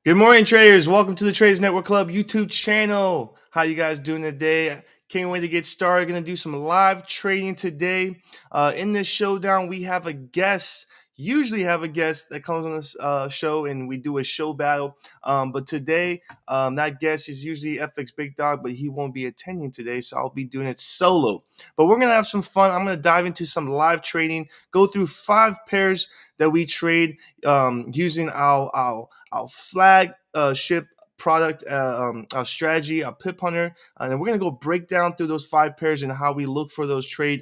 Good morning, traders. Welcome to the Traders Network Club YouTube channel. How you guys doing today? Can't wait to get started. Going to do some live trading today. In this showdown, we have a guest. Usually have a guest that comes on this show and we do a show battle. But today, that guest is usually FxBigDog, but he won't be attending today, so I'll be doing it solo. But we're going to have some fun. I'm going to dive into some live trading, go through 5 pairs that we trade using our flagship product, our strategy, our Pip Hunter, and we're gonna go break down through those 5 pairs and how we look for those trade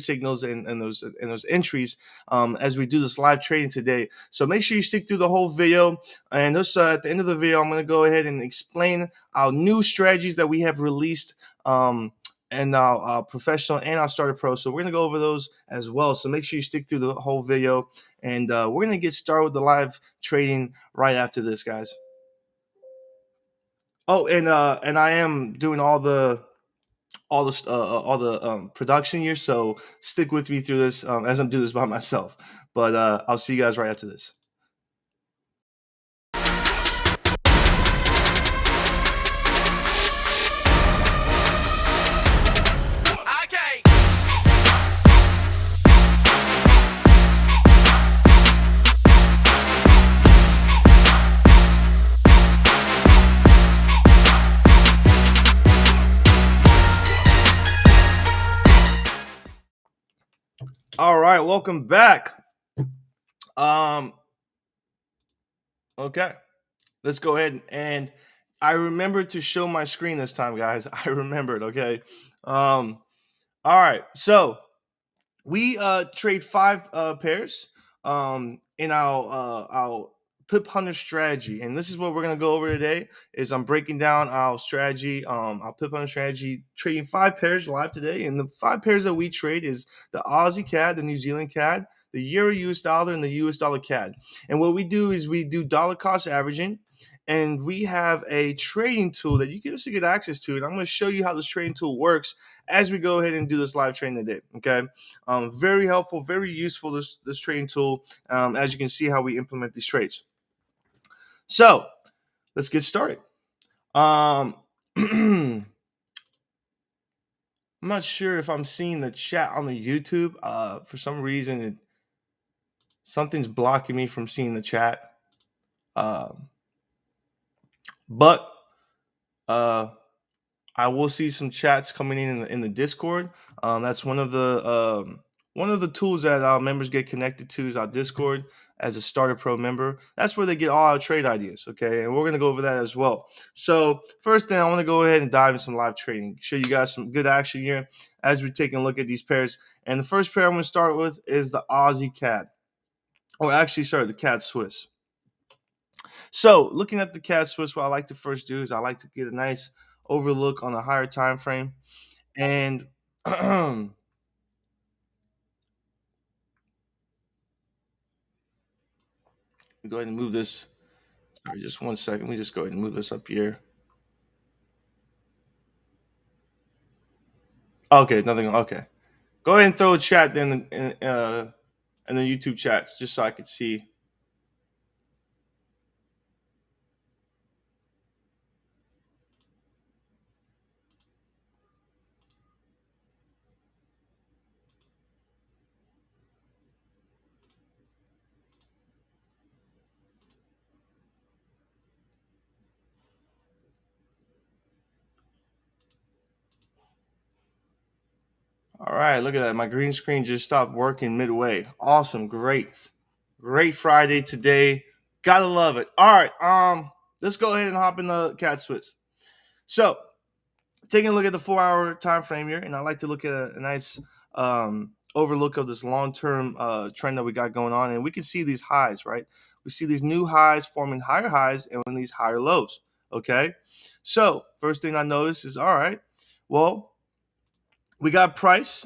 signals and those entries as we do this live trading today. So make sure you stick through the whole video. And this at the end of the video, I'm going to go ahead and explain our new strategies that we have released. And our professional and our starter pro. So we're going to go over those as well. So make sure you stick through the whole video. And we're going to get started with the live trading right after this, guys. Oh, and I am doing all the production here. So stick with me through this as I'm doing this by myself. But I'll see you guys right after this. All right, welcome back. Okay, let's go ahead and I remembered to show my screen this time, guys. I remembered. Okay. All right, so we trade 5 pairs in our Pip Hunter strategy, and this is what we're gonna go over today. Is I'm breaking down our strategy, our Pip Hunter strategy, trading 5 pairs live today. And the 5 pairs that we trade is the Aussie CAD, the New Zealand CAD, the Euro US dollar, and the US dollar CAD. And what we do is we do dollar cost averaging. And we have a trading tool that you can also get access to. And I'm going to show you how this trading tool works as we go ahead and do this live trading today. Okay. Very helpful, very useful, this trading tool, as you can see how we implement these trades. So let's get started. I'm not sure if I'm seeing the chat on the YouTube. For some reason, something's blocking me from seeing the chat. But I will see some chats coming in the Discord. That's one of the tools that our members get connected to is our Discord as a starter pro member. That's where they get all our trade ideas. Okay, and we're gonna go over that as well. So first thing, I want to go ahead and dive into some live trading. Show you guys some good action here as we're taking a look at these pairs. And the first pair I'm gonna start with is the Aussie CAD, or actually, sorry, the CAD Swiss. So looking at the CAD Swiss, what I like to first do is I like to get a nice overlook on a higher time frame, and go ahead and move this. Sorry, just 1 second. Let me just go ahead and move this up here. Okay, nothing. Okay, go ahead and throw a chat then in the YouTube chat just so I could see. All right, look at that. My green screen just stopped working midway. Awesome, great Friday today. Gotta love it. All right, let's go ahead and hop in the CAD Swiss. So taking a look at the 4-hour time frame here, and I like to look at a nice overlook of this long-term trend that we got going on, and we can see these highs, right? We see these new highs forming higher highs and these higher lows. Okay, so first thing I notice is, all right, well, we got price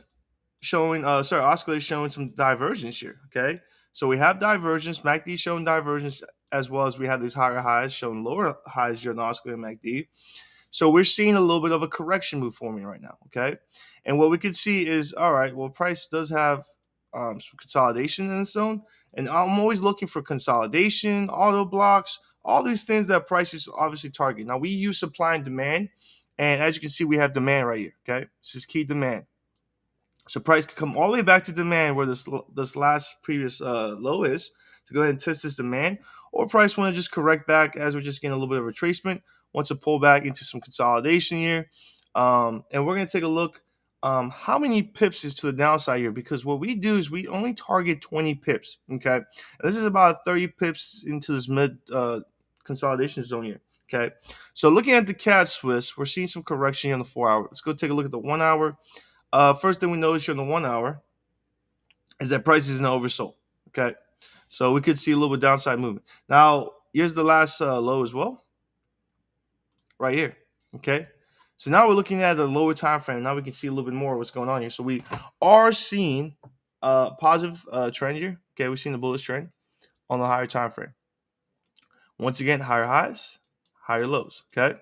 showing, oscillator showing some divergence here. Okay, so we have divergence, MACD showing divergence, as well as we have these higher highs showing lower highs here in the oscillator MACD. So we're seeing a little bit of a correction move forming right now. Okay, and what we could see is, all right, well, price does have some consolidation in the zone. And I'm always looking for consolidation, auto blocks, all these things that prices obviously target. Now we use supply and demand, and as you can see, we have demand right here. Okay, this is key demand. So price could come all the way back to demand where this last previous low is to go ahead and test this demand, or price want to just correct back as we're just getting a little bit of retracement, wants to pull back into some consolidation here. And we're going to take a look how many pips is to the downside here, because what we do is we only target 20 pips. Okay, and this is about 30 pips into this mid consolidation zone here. Okay, so looking at the CAD Swiss, we're seeing some correction here on the 4 hour. Let's go take a look at the 1 hour. First thing we notice here in the 1 hour is that price is now oversold. Okay, so we could see a little bit downside movement. Now, here's the last low as well, right here. Okay, so now we're looking at the lower time frame. Now we can see a little bit more of what's going on here. So we are seeing a positive trend here. Okay, we're seeing the bullish trend on the higher time frame. Once again, higher highs, higher lows. Okay,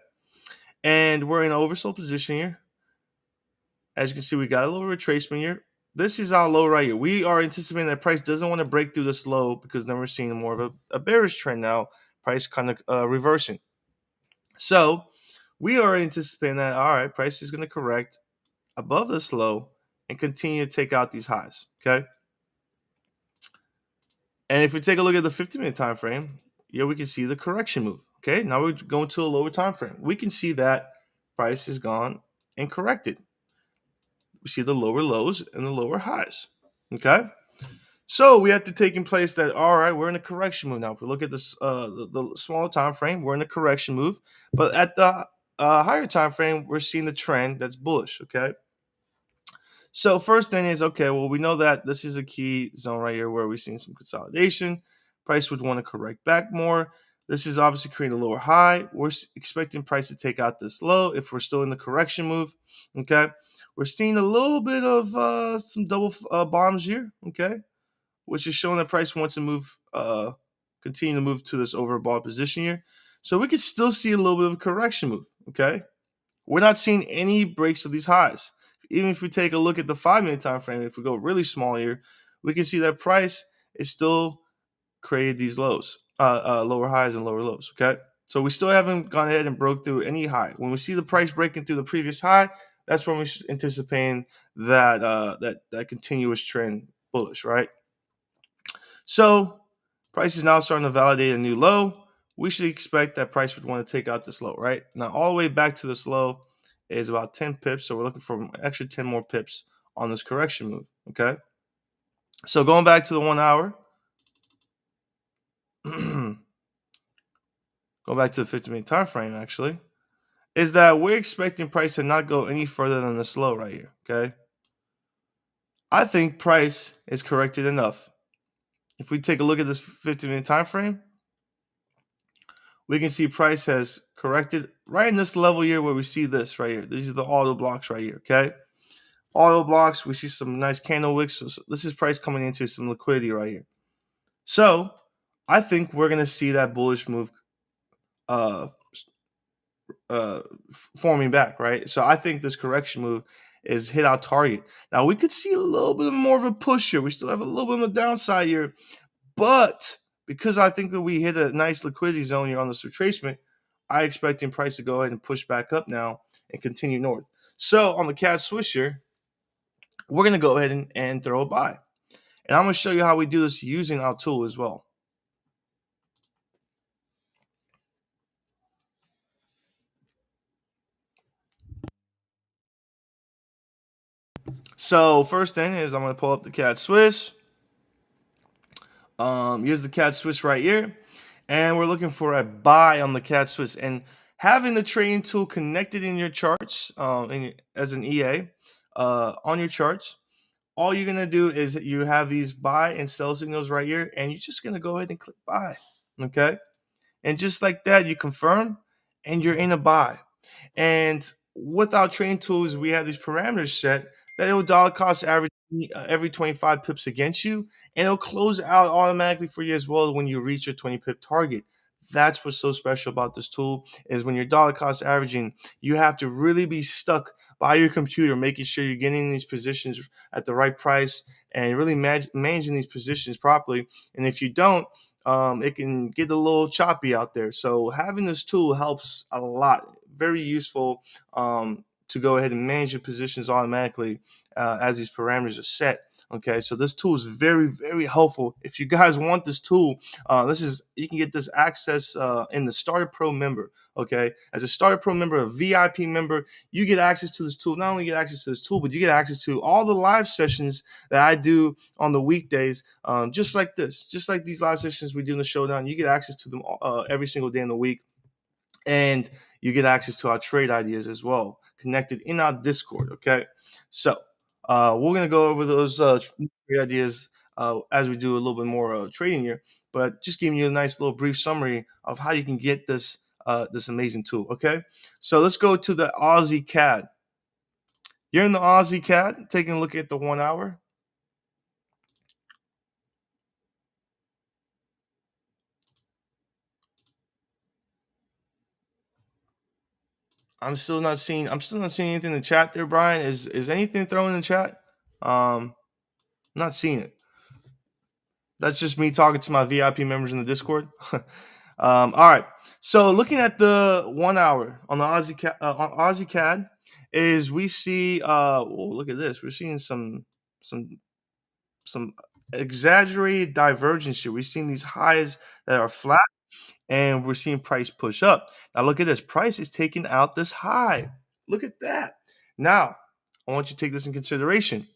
and we're in an oversold position here. As you can see, we got a little retracement here. This is our low right here. We are anticipating that price doesn't want to break through this low, because then we're seeing more of a bearish trend now, price kind of reversing. So we are anticipating that, all right, price is going to correct above this low and continue to take out these highs, okay? And if we take a look at the 50-minute time frame, here we can see the correction move, okay? Now we're going to a lower time frame. We can see that price has gone and corrected. We see the lower lows and the lower highs. Okay, so we have to take in place that, all right, we're in a correction move now. If we look at this the smaller time frame, we're in a correction move, but at the higher time frame, we're seeing the trend that's bullish. Okay, so first thing is, okay, well, we know that this is a key zone right here where we're seeing some consolidation. Price would want to correct back more. This is obviously creating a lower high. We're expecting price to take out this low if we're still in the correction move. Okay, we're seeing a little bit of some double bombs here. Okay, which is showing that price wants to move, continue to move to this overbought position here. So we could still see a little bit of a correction move. Okay, we're not seeing any breaks of these highs. Even if we take a look at the 5-minute time frame, if we go really small here, we can see that price is still created these lows, lower highs and lower lows. Okay, so we still haven't gone ahead and broke through any high. When we see the price breaking through the previous high, that's when we're anticipating that that continuous trend bullish, right? So price is now starting to validate a new low. We should expect that price would want to take out this low, right? Now all the way back to this low is about 10 pips, so we're looking for an extra 10 more pips on this correction move. Okay, so going back to the 1 hour. Go back to the 50-minute time frame, actually, is that we're expecting price to not go any further than this low right here. Okay, I think price is corrected enough. If we take a look at this 50-minute time frame, we can see price has corrected right in this level here where we see this right here. These are the auto blocks right here. Okay, auto blocks. We see some nice candle wicks. So this is price coming into some liquidity right here. So I think we're gonna see that bullish move forming back, right? So I think this correction move is hit our target. Now we could see a little bit more of a push here. We still have a little bit on the downside here, but because I think that we hit a nice liquidity zone here on this retracement, I expecting price to go ahead and push back up now and continue north. So on the CAD Swiss here, we're gonna go ahead and throw a buy, and I'm gonna show you how we do this using our tool as well. So first thing is I'm going to pull up the CAD Swiss. Here's the CAD Swiss right here. And we're looking for a buy on the CAD Swiss. And having the trading tool connected in your charts as an EA on your charts, all you're going to do is you have these buy and sell signals right here. And you're just going to go ahead and click buy. Okay. And just like that, you confirm and you're in a buy. And with our trading tools, we have these parameters set that it will dollar cost average every 25 pips against you, and it'll close out automatically for you as well when you reach your 20 pip target. That's what's so special about this tool is when you're dollar cost averaging, you have to really be stuck by your computer, making sure you're getting these positions at the right price and really managing these positions properly. And if you don't, it can get a little choppy out there. So having this tool helps a lot. Very useful to go ahead and manage your positions automatically as these parameters are set. Okay, so this tool is very, very helpful. If you guys want this tool, this is you can get this access in the Starter Pro member. Okay, as a Starter Pro member, a VIP member, you get access to this tool. Not only get access to this tool, but you get access to all the live sessions that I do on the weekdays, just like this, just like these live sessions we do in the showdown. You get access to them every single day in the week, and you get access to our trade ideas as well, connected in our Discord. Okay, so we're gonna go over those trade ideas as we do a little bit more trading here, but just giving you a nice little brief summary of how you can get this amazing tool. Okay, so let's go to the Aussie CAD. You're in the Aussie CAD, taking a look at the 1 hour. I'm still not seeing anything in the chat there, Brian. Is anything thrown in the chat? Not seeing it. That's just me talking to my VIP members in the Discord. All right. So looking at the 1 hour on the Aussie CAD, is we see look at this. We're seeing some some exaggerated divergence here. We're seeing these highs that are flat, and we're seeing price push up. Now look at this. Price is taking out this high. Look at that. Now, I want you to take this in consideration.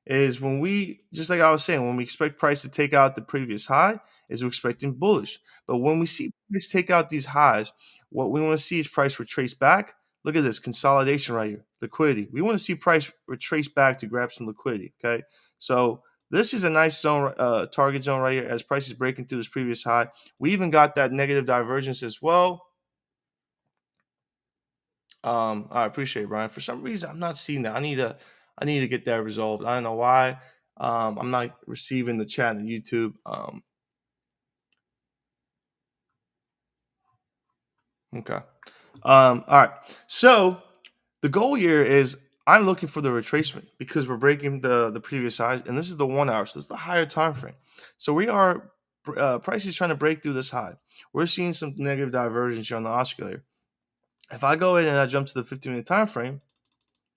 Is when we, just like I was saying, when we expect price to take out the previous high, is we're expecting bullish. But when we see price take out these highs, what we want to see is price retrace back. Look at this consolidation right here, liquidity. We want to see price retrace back to grab some liquidity. Okay, so this is a nice zone, target zone right here as price is breaking through this previous high. We even got that negative divergence as well. I appreciate it, Brian. For some reason, I'm not seeing that. I need to get that resolved. I don't know why. I'm not receiving the chat on YouTube. Okay. All right. So the goal here is I'm looking for the retracement because we're breaking the previous highs, and this is the 1 hour. So this is the higher time frame. So we are price is trying to break through this high. We're seeing some negative divergence here on the oscillator. If I go ahead and I jump to the 15-minute time frame,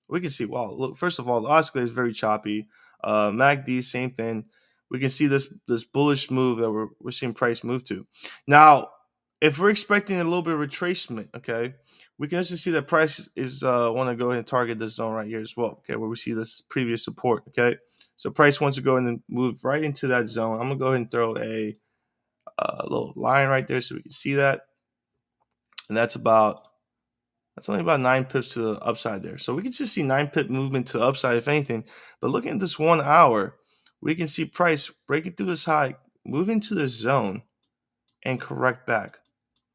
we can see, wow, look, first of all, the oscillator is very choppy. MACD, same thing. We can see this bullish move that we're seeing price move to. Now, if we're expecting a little bit of retracement, okay, we can also see that price is want to go ahead and target this zone right here as well, okay, where we see this previous support, okay. So price wants to go in and move right into that zone. I'm gonna go ahead and throw a little line right there so we can see that, and that's only about 9 pips to the upside there. So we can just see 9 pip movement to the upside, if anything. But looking at this 1 hour, we can see price breaking through this high, moving to this zone, and correct back.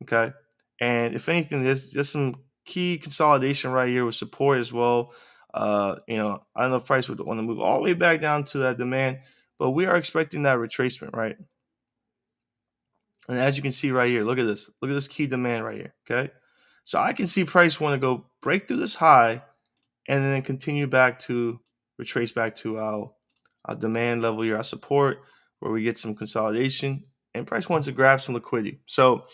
Okay. And if anything, there's just some key consolidation right here with support as well. I don't know if price would want to move all the way back down to that demand, but we are expecting that retracement, right? And as you can see right here, look at this. Look at this key demand right here. Okay. So I can see price want to go break through this high and then continue back to retrace back to our demand level here, our support, where we get some consolidation, and price wants to grab some liquidity. So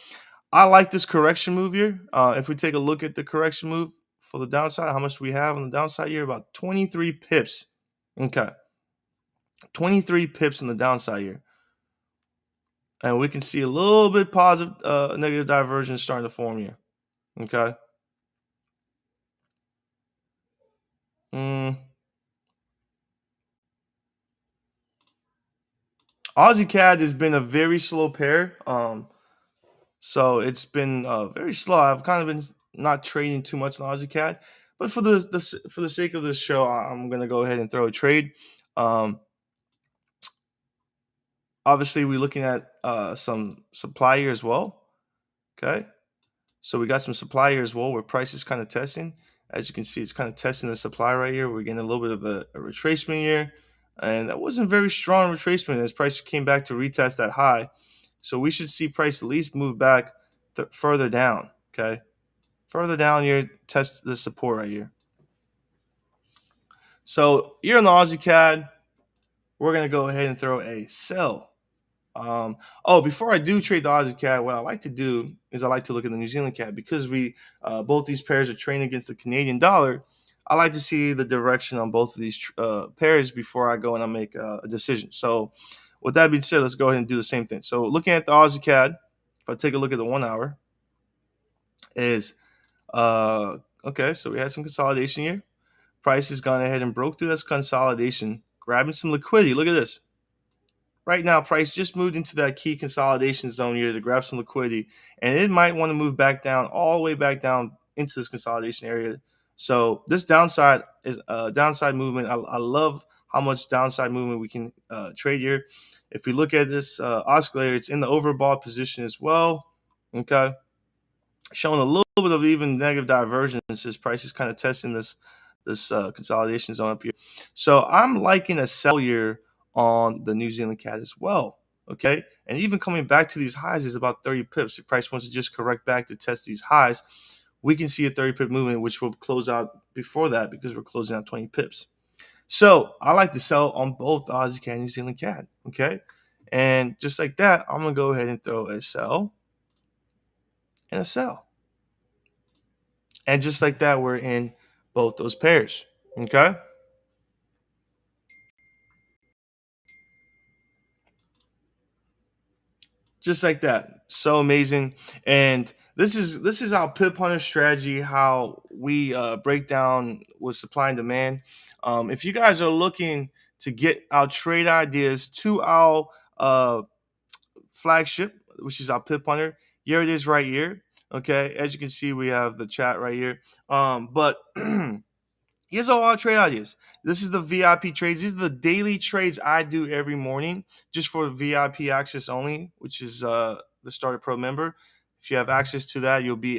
I like this correction move here. If we take a look at the correction move for the downside, how much we have on the downside here? About 23 pips. Okay, 23 pips on the downside here. And we can see a little bit positive negative divergence starting to form here. Okay. Aussie CAD has been a very slow pair. So it's been very slow. I've kind of been not trading too much in Aussie CAD, but for the sake of this show, I'm gonna go ahead and throw a trade. Um, Obviously, we're looking at some supply here as well. Okay, so we got some supply here as well, where price is kind of testing. As you can see, it's kind of testing the supply right here. We're getting a little bit of a retracement here, and that wasn't very strong retracement as price came back to retest that high. So we should see price at least move back further down. Okay, further down here, test the support right here. So here in the Aussie CAD, we're going to go ahead and throw a sell. Oh, before I do trade the Aussie CAD, what I like to do is I like to look at the New Zealand CAD because we both these pairs are trading against the Canadian dollar. I like to see the direction on both of these pairs before I go and I make a decision. So, with that being said, let's go ahead and do the same thing. So, looking at the Aussie CAD, if I take a look at the 1 hour, is okay. So we had some consolidation here. Price has gone ahead and broke through this consolidation, grabbing some liquidity. Look at this. Right now, price just moved into that key consolidation zone here to grab some liquidity, and it might want to move back down, all the way back down into this consolidation area. So this downside is downside movement. I love how much downside movement we can trade here. If we look at this oscillator, it's in the overbought position as well. Okay, showing a little bit of even negative divergence as price is kind of testing this consolidation zone up here. So I'm liking a sell here on the New Zealand CAD as well. Okay, and even coming back to these highs is about 30 pips. If price wants to just correct back to test these highs, we can see a 30 pip movement, which will close out before that because we're closing out 20 pips. So I like to sell on both Aussie CAD and New Zealand CAD. Okay, and just like that, I'm gonna go ahead and throw a sell and a sell. And just like that, we're in both those pairs. Okay. Just like that. So amazing. And this is our Pip Hunter strategy, how we break down with supply and demand. If you guys are looking to get our trade ideas to our flagship, which is our Pip Hunter, here it is right here. Okay. As you can see, we have the chat right here. But here's all our trade ideas. This is the VIP trades. These are the daily trades I do every morning just for VIP access only, which is the Starter Pro member. If you have access to that, you'll be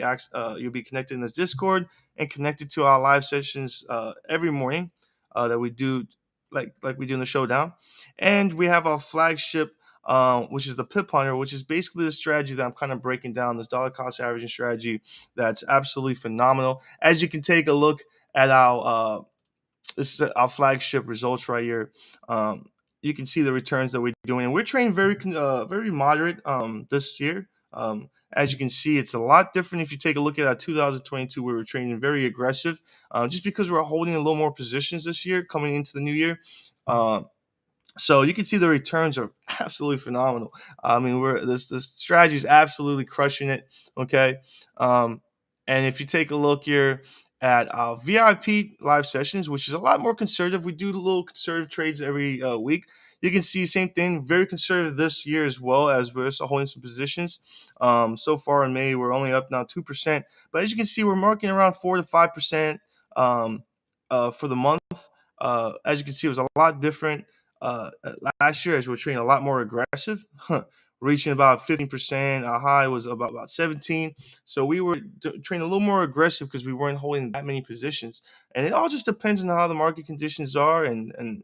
connected in this Discord and connected to our live sessions every morning that we do, like we do in the showdown. And we have our flagship, which is the Pip Hunter, which is basically the strategy that I'm kind of breaking down, this dollar cost averaging strategy that's absolutely phenomenal. As you can take a look at our this is our flagship results right here. You can see the returns that we're doing, and we're trading very moderate this year. As you can see, it's a lot different if you take a look at our 2022, where we're trading very aggressive, just because we're holding a little more positions this year coming into the new year. So you can see the returns are absolutely phenomenal. I mean, this strategy is absolutely crushing it. Okay, and if you take a look here at our VIP live sessions, which is a lot more conservative, we do little conservative trades every week. You can see same thing, very conservative this year as well, as we're still holding some positions. So far in May, we're only up now 2%, but as you can see, we're marking around 4 to 5% for the month. As you can see, it was a lot different last year as we're trading a lot more aggressive, reaching about 15%. Our high was about 17. So we were trading a little more aggressive because we weren't holding that many positions. And it all just depends on how the market conditions are. And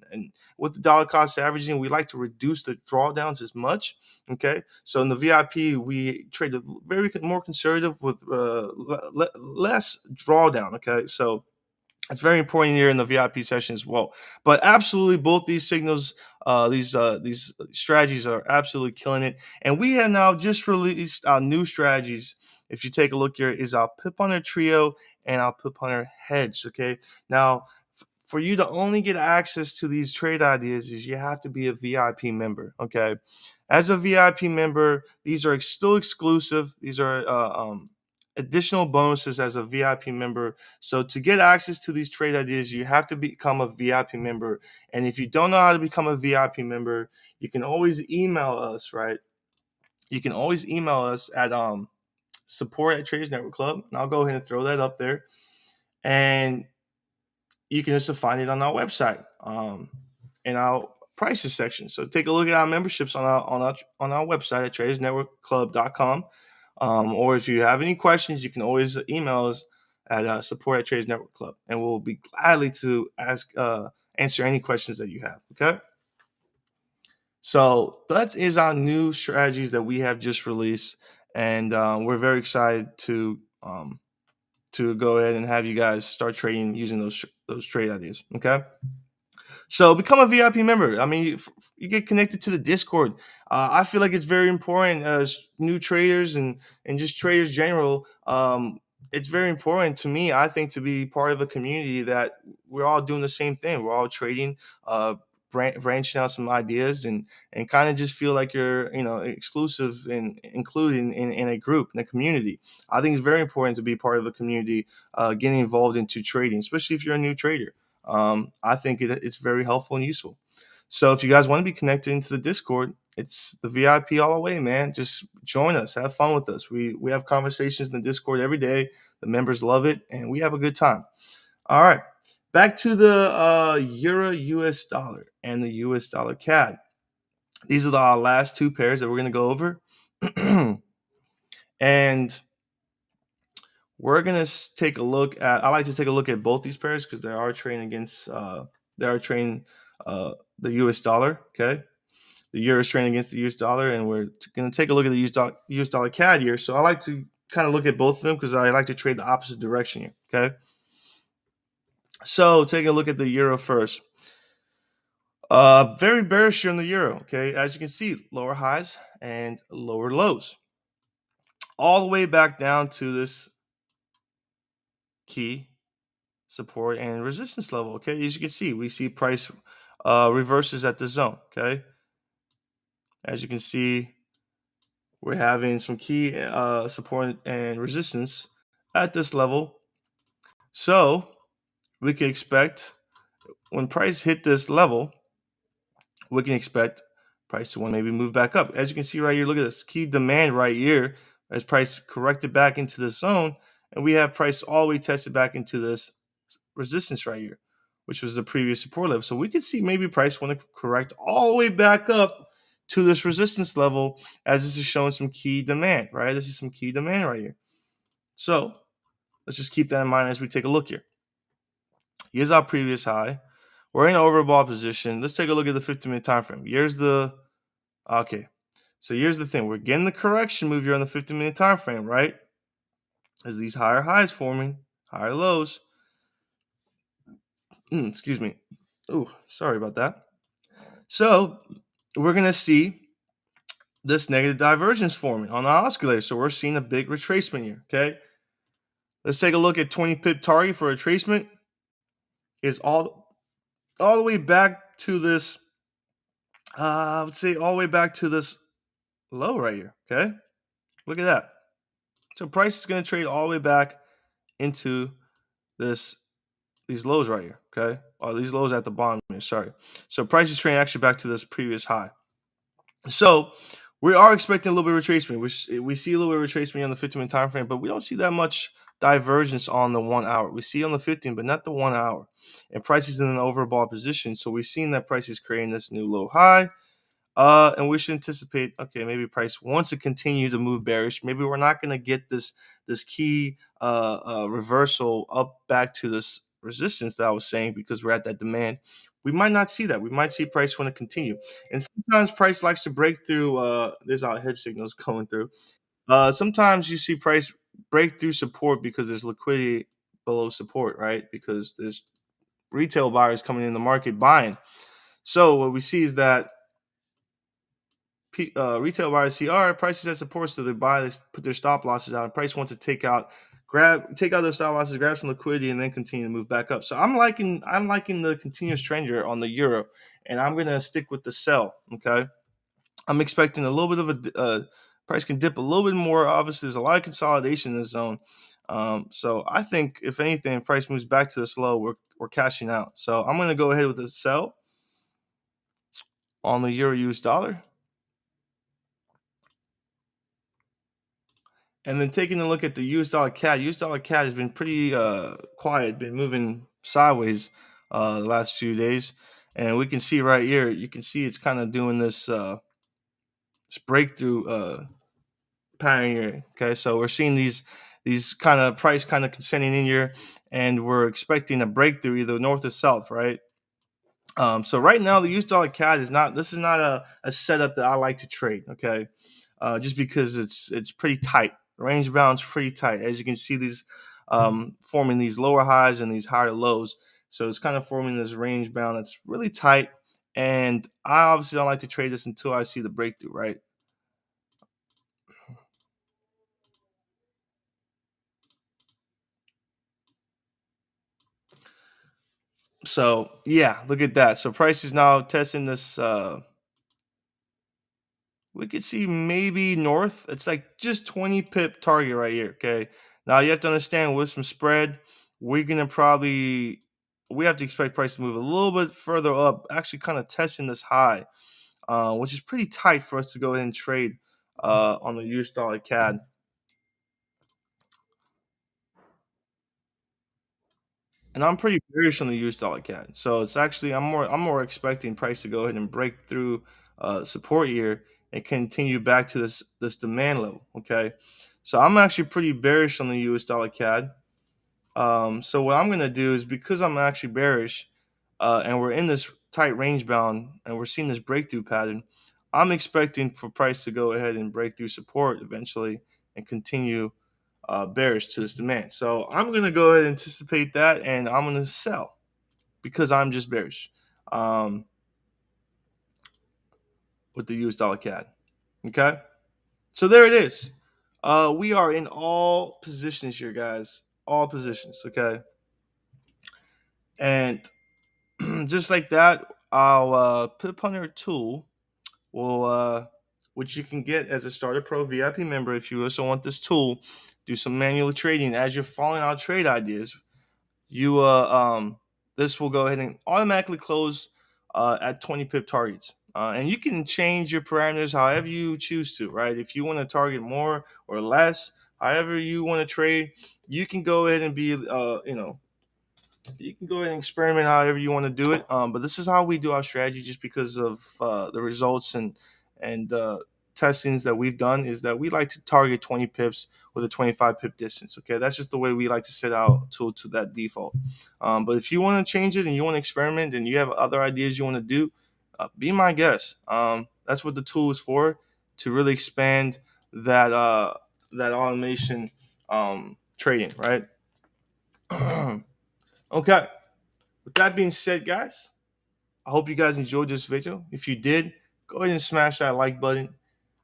with the dollar cost averaging, we like to reduce the drawdowns as much. Okay. So in the VIP, we traded very more conservative with less drawdown. Okay. So it's very important here in the VIP session as well. But absolutely, both these signals, these strategies are absolutely killing it. And we have now just released our new strategies. If you take a look here, is our Pip Hunter Trio and our Pip Hunter Hedge. Okay, now for you to only get access to these trade ideas is you have to be a VIP member. Okay, as a VIP member, these are still exclusive. These are additional bonuses as a VIP member. So to get access to these trade ideas, you have to become a VIP member. And if you don't know how to become a VIP member, you can always email us, right? You can always email us at support at Traders Network Club. And I'll go ahead and throw that up there. And you can just find it on our website in our prices section. So take a look at our memberships on our website at TradersNetworkClub.com. Or if you have any questions, you can always email us at support at Traders Network Club, and we'll be gladly to answer any questions that you have. Okay. So that is our new strategies that we have just released, and we're very excited to go ahead and have you guys start trading using those trade ideas. Okay. So become a VIP member. I mean, you get connected to the Discord. I feel like it's very important as new traders and just traders general. It's very important to me, I think, to be part of a community that we're all doing the same thing. We're all trading, branching out some ideas, and kind of just feel like you're, exclusive and included in a group, in a community. I think it's very important to be part of a community, getting involved into trading, especially if you're a new trader. I think it's very helpful and useful. So if you guys want to be connected into the Discord, it's the VIP all the way, man. Just join us, have fun with us. We have conversations in the Discord every day. The members love it, and we have a good time. All right, back to the Euro US dollar and the US dollar CAD. These are the last two pairs that we're going to go over, and we're gonna take a look at. I like to take a look at both these pairs because they are trading against. They are trading the U.S. dollar. Okay, the euro is trading against the U.S. dollar, and we're gonna take a look at the U.S. dollar CAD here. So I like to kind of look at both of them because I like to trade the opposite direction here. Okay, so taking a look at the euro first. Very bearish here on the euro. Okay, as you can see, lower highs and lower lows, all the way back down to this key support and resistance level. Okay, as you can see, we see price reverses at the zone. Okay, as you can see, we're having some key support and resistance at this level. So we can expect when price hit this level, we can expect price to want to maybe move back up. As you can see right here, look at this key demand right here as price corrected back into the zone, and we have price all the way tested back into this resistance right here, which was the previous support level. So we could see maybe price want to correct all the way back up to this resistance level, as this is showing some key demand, right? This is some key demand right here. So let's just keep that in mind as we take a look here. Here's our previous high. We're in an overbought position. Let's take a look at the 50-minute time frame. Here's the okay. So here's the thing. We're getting the correction move here on the 50-minute time frame, right? As these higher highs forming, higher lows. Excuse me. Oh, sorry about that. So we're going to see this negative divergence forming on the oscillator. So we're seeing a big retracement here, okay? Let's take a look at 20 pip target for retracement. Is all the way back to this, I would say all the way back to this low right here, okay? Look at that. So price is going to trade all the way back into these lows right here, okay? Or these lows at the bottom here, sorry. So price is trading actually back to this previous high. So we are expecting a little bit of retracement. We see a little bit of retracement on the 15-minute time frame, but we don't see that much divergence on the 1 hour. We see on the 15, but not the 1 hour. And price is in an overbought position. So we've seen that price is creating this new low high. And we should anticipate, okay, maybe price wants to continue to move bearish. Maybe we're not going to get this key reversal up back to this resistance that I was saying because we're at that demand. We might not see that. We might see price want to continue. And sometimes price likes to break through. There's our head signals going through. Sometimes you see price break through support because there's liquidity below support, right? Because there's retail buyers coming in the market buying. So what we see is that retail buyers see, all right, prices at support, so they buy, they put their stop losses out, and price wants to take out their stop losses, grab some liquidity, and then continue to move back up. So I'm liking the continuous trend here on the euro, and I'm gonna stick with the sell. Okay, I'm expecting a little bit of a price can dip a little bit more. Obviously, there's a lot of consolidation in this zone. So I think if anything, price moves back to this low, we're cashing out. So I'm gonna go ahead with the sell on the euro US dollar. And then taking a look at the US dollar CAD, US dollar CAD has been pretty quiet, been moving sideways the last few days. And we can see right here, you can see it's kind of doing this breakthrough pattern here. Okay, so we're seeing these kind of price kind of descending in here, and we're expecting a breakthrough either north or south, right? So right now the US dollar CAD is not a setup that I like to trade. Okay, just because it's pretty tight. Range bound's pretty tight. As you can see, these forming these lower highs and these higher lows. So it's kind of forming this range bound that's really tight. And I obviously don't like to trade this until I see the breakthrough, right? So yeah, look at that. So price is now testing this. We could see maybe north. It's like just 20 pip target right here. Okay. Now you have to understand with some spread, we're gonna probably we have to expect price to move a little bit further up, actually kind of testing this high, which is pretty tight for us to go ahead and trade on the US dollar CAD. And I'm pretty bearish on the US dollar CAD. So it's actually I'm more expecting price to go ahead and break through support here and continue back to this demand level. Okay. So I'm actually pretty bearish on the US dollar CAD. So what I'm gonna do is, because I'm actually bearish, and we're in this tight range bound and we're seeing this breakthrough pattern, I'm expecting for price to go ahead and break through support eventually and continue bearish to this demand. So I'm gonna go ahead and anticipate that, and I'm gonna sell because I'm just bearish with the US dollar CAD. Okay, so there it is. We are in all positions here, guys. All positions. Okay, and just like that, our Pip Hunter tool will, which you can get as a Starter Pro VIP member if you also want this tool. Do some manual trading as you're following our trade ideas. You this will go ahead and automatically close at 20 pip targets. And you can change your parameters however you choose to, right? If you want to target more or less, however you want to trade, you can go ahead and be, you can go ahead and experiment however you want to do it. But this is how we do our strategy, just because of the results and testings that we've done, is that we like to target 20 pips with a 25 pip distance. Okay, that's just the way we like to set out to that default. But if you want to change it and you want to experiment and you have other ideas you want to do, be my guest. That's what the tool is for, to really expand that automation trading, right? Okay. With that being said, guys, I hope you guys enjoyed this video. If you did, go ahead and smash that like button,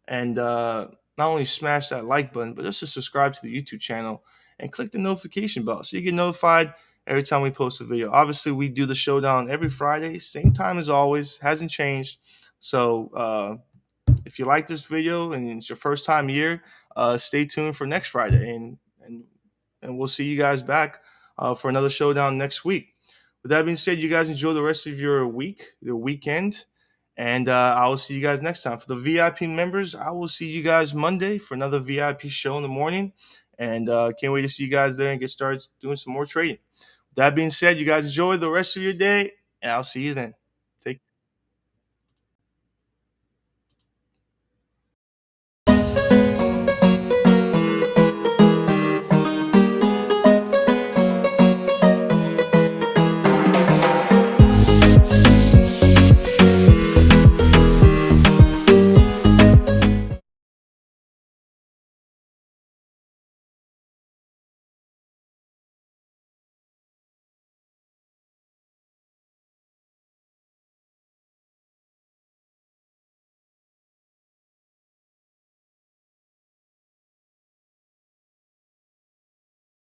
and not only smash that like button, but also subscribe to the YouTube channel and click the notification bell so you get notified every time we post a video. Obviously, we do the showdown every Friday, same time as always, hasn't changed. So if you like this video and it's your first time here, stay tuned for next Friday, and we'll see you guys back for another showdown next week. With that being said, you guys enjoy the rest of your week, your weekend, and I will see you guys next time. For the VIP members, I will see you guys Monday for another VIP show in the morning, and can't wait to see you guys there and get started doing some more trading. With that being said, you guys enjoy the rest of your day, and I'll see you then.